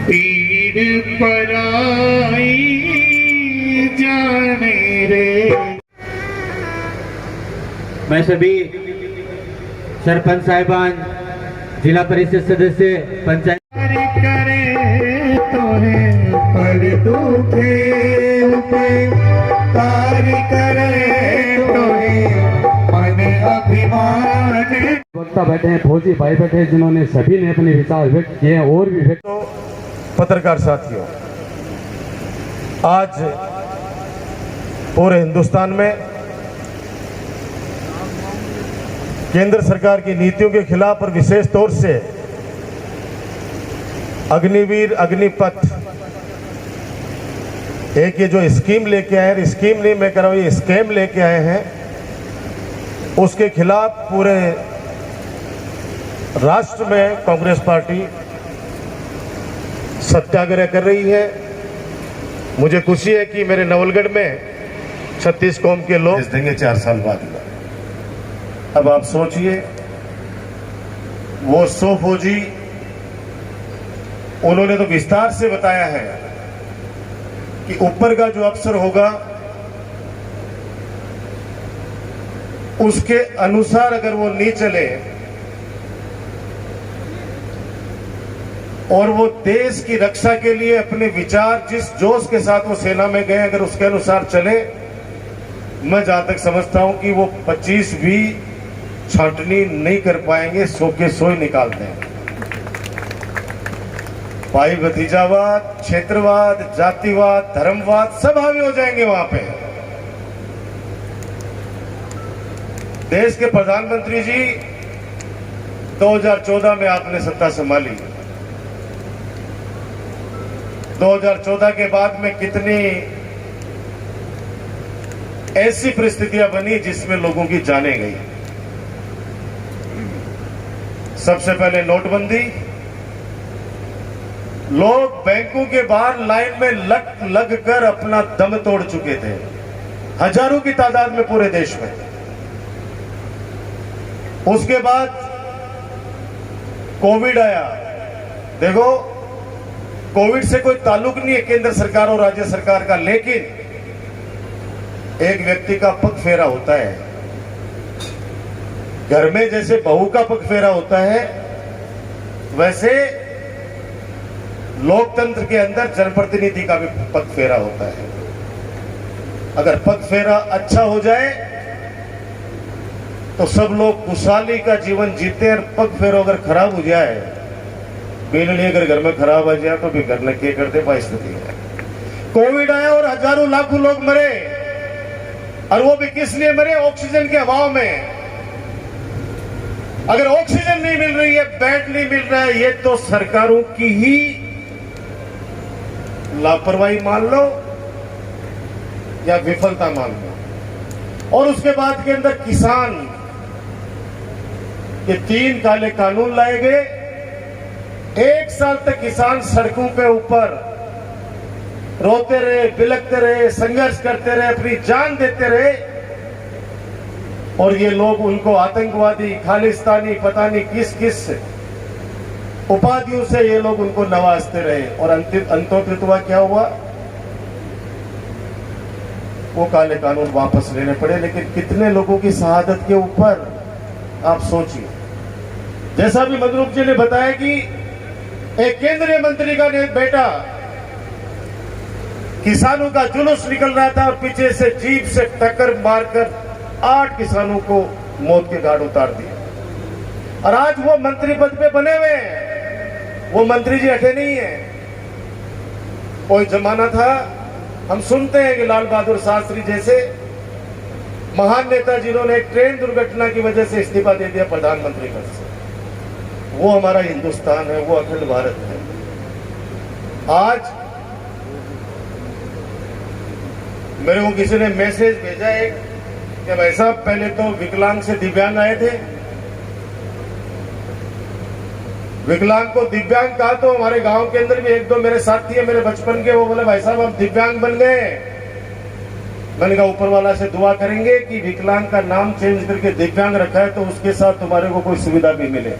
पीड़ पराई जाने रे। मैं सभी सरपंच साहिबान, जिला परिषद सदस्य, पंचायत करे तो है पर तू खेल पे कार्य करे तो है मन अभिमान। वक्ता बैठे हैं, फौजी भाई बैठे हैं, जिन्होंने सभी ने अपने विचार व्यक्त किए हैं और भी व्यक्त। तो पत्रकार साथियों, आज पूरे हिंदुस्तान में केंद्र सरकार की नीतियों के खिलाफ और विशेष तौर से अग्निवीर अग्निपथ एक ये जो स्कीम लेके आए हैं, स्कीम नहीं मैं कह रहा हूं, ये स्कैम लेके आए हैं, उसके खिलाफ पूरे राष्ट्र में कांग्रेस पार्टी सत्याग्रह कर रही है। मुझे खुशी है कि मेरे नवलगढ़ में 36 कौम के लोग देंगे 4 साल बाद। अब आप सोचिए, वो 100 फौजी, उन्होंने तो विस्तार से बताया है कि ऊपर का जो अफसर होगा उसके अनुसार अगर वो नहीं चले और वो देश की रक्षा के लिए अपने विचार जिस जोश के साथ वो सेना में गए अगर उसके अनुसार चले, मैं जहां तक समझता हूं कि वो 25 भी छांटनी नहीं कर पाएंगे, 100 के 100 ही निकालते हैं। भाई भतीजावाद, क्षेत्रवाद, जातिवाद, धर्मवाद सब हावी हो जाएंगे वहां पे। देश के प्रधानमंत्री जी 2014 में आपने सत्ता संभाली। 2014 के बाद में कितनी ऐसी परिस्थितियां बनी जिसमें लोगों की जानें गई। सबसे पहले नोटबंदी, लोग बैंकों के बाहर लाइन में लग कर अपना दम तोड़ चुके थे, हजारों की तादाद में पूरे देश में। उसके बाद कोविड आया। देखो, कोविड से कोई ताल्लुक नहीं है केंद्र सरकार और राज्य सरकार का, लेकिन एक व्यक्ति का पग फेरा होता है। घर में जैसे बहू का पग फेरा होता है, वैसे लोकतंत्र के अंदर जनप्रतिनिधि का भी पग फेरा होता है। अगर पग फेरा अच्छा हो जाए तो सब लोग खुशहाली का जीवन जीते हैं, और पग फेरा अगर खराब हो जाए, बिजली अगर घर में खराब आ जाए तो भी घर में क्या करते परिस्थिति है। कोविड आया और हजारों लाखों लोग मरे, और वो भी किस लिए मरे? ऑक्सीजन के अभाव में। अगर ऑक्सीजन नहीं मिल रही है, बेड नहीं मिल रहा है, ये तो सरकारों की ही लापरवाही मान लो या विफलता मान लो। और उसके बाद के अंदर किसान के 3 काले कानून लाए गए। 1 साल तक किसान सड़कों पे ऊपर रोते रहे, बिलखते रहे, संघर्ष करते रहे, अपनी जान देते रहे, और ये लोग उनको आतंकवादी, खालिस्तानी, पता नहीं किस किस उपाधियों से ये लोग उनको नवाजते रहे। और अंतोतृतवा क्या हुआ? वो काले कानून वापस लेने पड़े। लेकिन कितने लोगों की शहादत के ऊपर आप सोचिए। जैसा भी मदरूप जी ने बताया कि एक केंद्रीय मंत्री का बेटा किसानों का जुलूस निकल रहा था और पीछे से जीप से टक्कर मारकर 8 किसानों को मौत के घाट उतार दिया। और आज वो मंत्री पद पे बने हुए हैं। वो मंत्री जी हटे नहीं है। कोई जमाना था, हम सुनते हैं कि लाल बहादुर शास्त्री जैसे महान नेता जिन्होंने एक ट्रेन दुर्घटना की वजह से इस्तीफा दे दिया प्रधानमंत्री पद से। वो हमारा हिंदुस्तान है, वो अखंड भारत है। आज मेरे को किसी ने मैसेज भेजा है कि भाई साहब, पहले तो विकलांग से दिव्यांग आए थे, विकलांग को दिव्यांग कहा तो हमारे गांव के अंदर भी 1-2 मेरे साथी है मेरे बचपन के, वो बोले भाई साहब हम दिव्यांग बन गए। मैंने कहा ऊपर वाला से दुआ करेंगे कि विकलांग का नाम चेंज करके दिव्यांग रखा है तो उसके साथ तुम्हारे को कोई सुविधा भी मिले।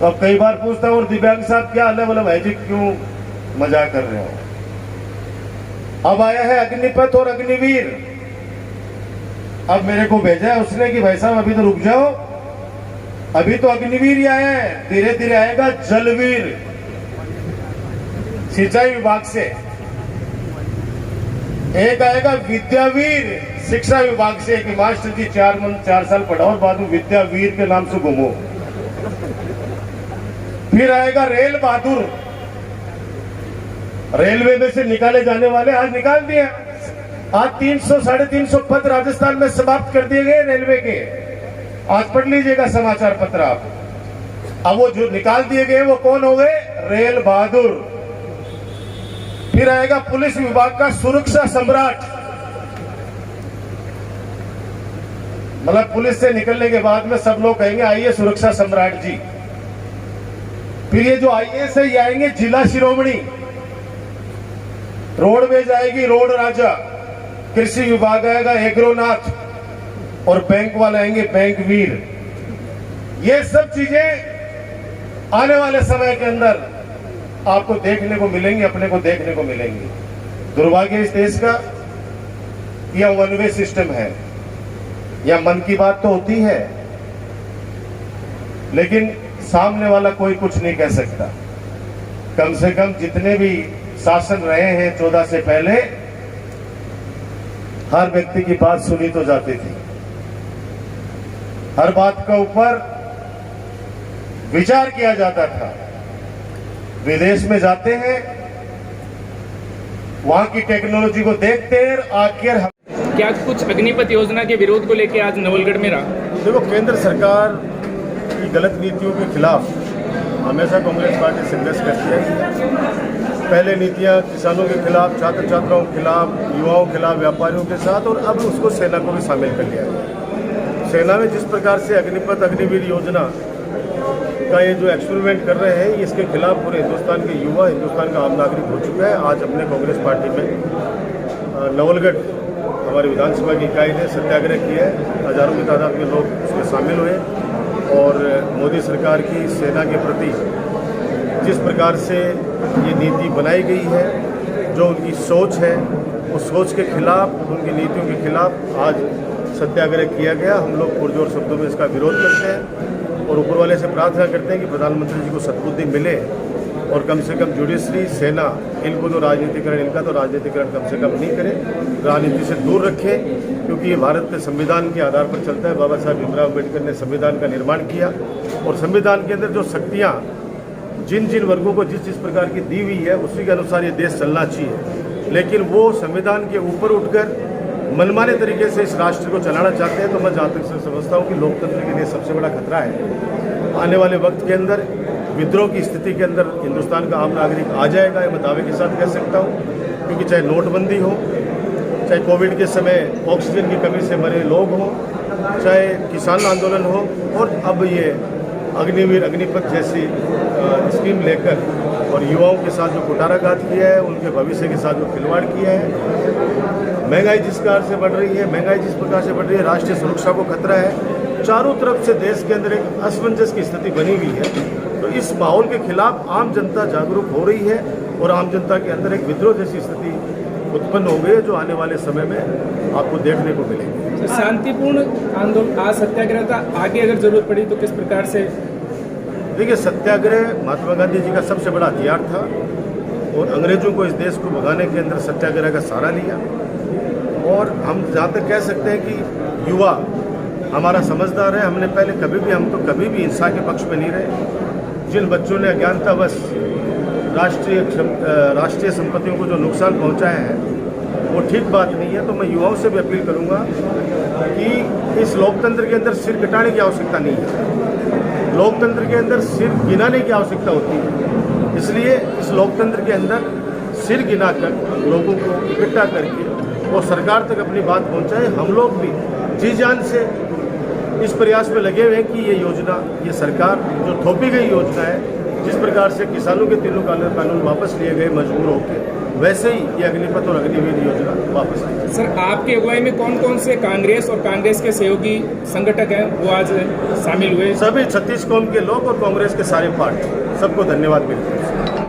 तो अब कई बार पूछता हूँ, और दिव्यांग साहब क्या हाल है? बोला भाई जी क्यों मजाक कर रहे हो। अब आया है अग्निपथ और अग्निवीर। अब मेरे को भेजा है उसने कि भाई साहब अभी तो रुक जाओ, अभी तो अग्निवीर ही आया है, धीरे धीरे आएगा जलवीर सिंचाई विभाग से, एक आएगा विद्यावीर शिक्षा विभाग से कि मास्टर जी 4 साल पढ़ाओ और बाद में विद्यावीर के नाम से घूमो। फिर आएगा रेल बहादुर, रेलवे में से निकाले जाने वाले आज निकाल दिए। आज 300 350 पद राजस्थान में समाप्त कर दिए गए रेलवे के। आज पढ़ लीजिएगा समाचार पत्र आप। अब वो जो निकाल दिए गए वो कौन हो गए? रेल बहादुर। फिर आएगा पुलिस विभाग का सुरक्षा सम्राट, मतलब पुलिस से निकलने के बाद में सब लोग कहेंगे आइए सुरक्षा सम्राट जी। फिर ये जो आईएएस है ये आएंगे जिला शिरोमणि, रोडवेज आएगी रोड राजा, कृषि विभाग आएगा एग्रोनाथ, और बैंक वाले आएंगे बैंक वीर। ये सब चीजें आने वाले समय के अंदर आपको देखने को मिलेंगी, अपने को देखने को मिलेंगी। दुर्भाग्य इस देश का यह वन वे सिस्टम है। या मन की बात तो होती है लेकिन सामने वाला कोई कुछ नहीं कह सकता। कम से कम जितने भी शासन रहे हैं 14 से पहले, हर व्यक्ति की बात सुनी तो जाती थी, हर बात के ऊपर विचार किया जाता था। विदेश में जाते हैं, वहां की टेक्नोलॉजी को देखते हैं, आखिर क्या कुछ अग्निपथ योजना के विरोध को लेकर आज नवलगढ़ में रहा? देखो, केंद्र सरकार की गलत नीतियों के खिलाफ हमेशा कांग्रेस पार्टी संघर्ष करती है। पहले नीतियां किसानों के खिलाफ, छात्र छात्राओं के खिलाफ, युवाओं के खिलाफ, व्यापारियों के साथ, और अब उसको सेना को भी शामिल कर लिया है। सेना में जिस प्रकार से अग्निपथ अग्निवीर योजना का ये जो एक्सपेरिमेंट कर रहे हैं, इसके खिलाफ पूरे हिंदुस्तान के युवा, हिंदुस्तान का आम नागरिक हो चुका है। आज अपने कांग्रेस पार्टी में नवलगढ़ हमारी विधानसभा की इकाई ने सत्याग्रह किया है। हजारों की तादाद में लोग उसमें शामिल हुए और मोदी सरकार की सेना के प्रति जिस प्रकार से ये नीति बनाई गई है, जो उनकी सोच है, उस सोच के खिलाफ, उनकी नीतियों के खिलाफ आज सत्याग्रह किया गया। हम लोग पुरजोर शब्दों में इसका विरोध करते हैं और ऊपर वाले से प्रार्थना करते हैं कि प्रधानमंत्री जी को सद्बुद्धि मिले और कम से कम जुडिशरी, सेना, इनको तो राजनीतिकरण, इनका तो राजनीतिकरण कम से कम नहीं करे, राजनीति से दूर रखे, क्योंकि ये भारत के संविधान के आधार पर चलता है। बाबा साहब भीमराव अम्बेडकर ने संविधान का निर्माण किया और संविधान के अंदर जो शक्तियाँ जिन जिन वर्गों को जिस जिस प्रकार की दी हुई है, उसी के अनुसार ये देश चलना चाहिए। लेकिन वो संविधान के ऊपर उठकर मनमाने तरीके से इस राष्ट्र को चलाना चाहते हैं। तो मैं जहाँ तक समझता हूँ कि लोकतंत्र के लिए सबसे बड़ा खतरा है। आने वाले वक्त के अंदर विद्रोह की स्थिति के अंदर हिंदुस्तान का आम नागरिक आ जाएगा, ये मैं दावे के साथ कह सकता हूँ। क्योंकि चाहे नोटबंदी हो, चाहे कोविड के समय ऑक्सीजन की कमी से मरे लोग हों, चाहे किसान आंदोलन हो, और अब ये अग्निवीर, अग्निपथ जैसी स्कीम लेकर और युवाओं के साथ जो कुटाराघात किया है, उनके भविष्य के साथ जो खिलवाड़ किया है, महंगाई जिस प्रकार से बढ़ रही है, महंगाई जिस प्रकार से बढ़ रही है, राष्ट्रीय सुरक्षा को खतरा है। चारों तरफ से देश के अंदर एक असमंजस की स्थिति बनी हुई है। तो इस माहौल के खिलाफ आम जनता जागरूक हो रही है और आम जनता के अंदर एक विद्रोह जैसी स्थिति उत्पन्न हो गई है, जो आने वाले समय में आपको देखने को मिलेगी। शांतिपूर्ण आंदोलन, आज सत्याग्रह था, आगे अगर जरूरत पड़ी तो किस प्रकार से? देखिए, सत्याग्रह महात्मा गांधी जी का सबसे बड़ा हथियार था और अंग्रेजों को इस देश को भगाने के अंदर सत्याग्रह का सहारा लिया। और हम जहाँ तक कह सकते हैं कि युवा हमारा समझदार है। हमने पहले हम तो कभी भी हिंसा के पक्ष में नहीं रहे। जिन बच्चों ने अज्ञानतावश राष्ट्रीय संपत्तियों को जो नुकसान पहुंचाया है, वो ठीक बात नहीं है। तो मैं युवाओं से भी अपील करूंगा कि इस लोकतंत्र के अंदर सिर कटाने की आवश्यकता नहीं है। लोकतंत्र के अंदर सिर गिनाने की आवश्यकता होती है। इसलिए इस लोकतंत्र के अंदर सिर गिनाकर लोगों को इकट्ठा करके वो सरकार तक अपनी बात पहुंचाए। हम लोग भी जी जान से इस प्रयास में लगे हुए हैं कि ये योजना, ये सरकार जो थोपी गई योजना है, जिस प्रकार से किसानों के तीनों कानून वापस लिए गए मजबूर होकर, वैसे ही ये अग्निपथ और अग्निवीर योजना वापस आई। सर, आपकी अगुवाई में कौन कौन से कांग्रेस और कांग्रेस के सहयोगी संगठक हैं वो आज शामिल हुए? सभी 36 कौम के लोग और कांग्रेस के सारे पार्टी, सबको धन्यवाद मिलते हैं।